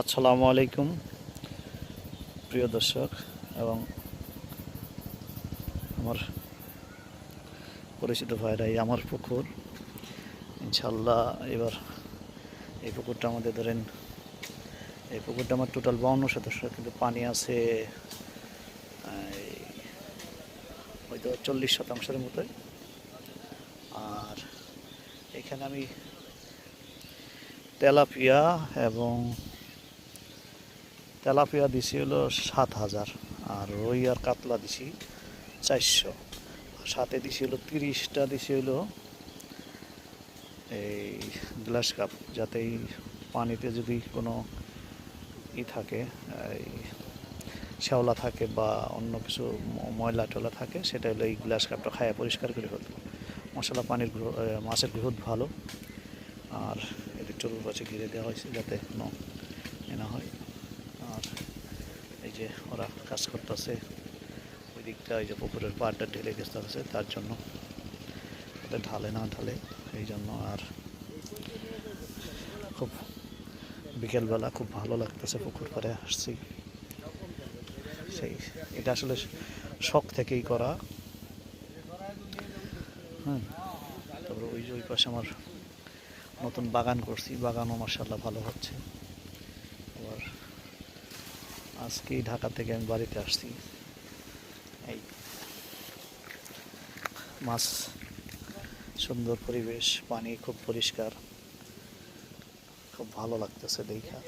আসসালামু আলাইকুম প্রিয় দর্শক এবং আমার পরিচিত ভাইরা, এই আমার পুকুর। ইনশাল্লাহ এবার এই পুকুরটা আমাদের ধরেন, এই পুকুরটা আমার টোটাল 52 সদস্য, কিন্তু পানি আছে হয়তো 40% মতোই। আর এখানে আমি তেলাপিয়া এবং দিছি হলো 7,000, আর রুই আর কাতলা দিছি 400, সাথে দিছি হলো 30টা দিছি হলো এই গ্লাস কাপ, যাতে এই পানিতে যদি কোনো থাকে, এই শ্যাওলা থাকে বা অন্য কিছু ময়লা টলা থাকে, সেটা হলো এই গ্লাস কাপটা খায়া পরিষ্কার করে ফেলবো। মশলা পানির মাছের গ্রোথ ভালো। আর এদিক চতুর্পাশে ঘিরে দেওয়া হয়েছে যাতে কোনো না হয়। আর এই যে ওরা কাজ করতেছে ওই দিকটা, এই যে পুকুরের পাড়টা ঢেলে গেতে হচ্ছে, তার জন্য ওটা ঢালে না ঢালে এই জন্য। আর খুব বিকেলবেলা খুব ভালো লাগতেছে, পুকুর পাড়ে আসছি। সেই এটা আসলে শখ থেকেই করা। হ্যাঁ, তারপরে ওই যে ওই পাশে আমার নতুন বাগান করছি, বাগানও মাশাআল্লাহ ভালো হচ্ছে। আবার আজকেই ঢাকা থেকে আমি বাড়িতে আসছি। এই মাছ, সুন্দর পরিবেশ, পানি খুব পরিষ্কার, খুব ভালো লাগতেছে দেখা।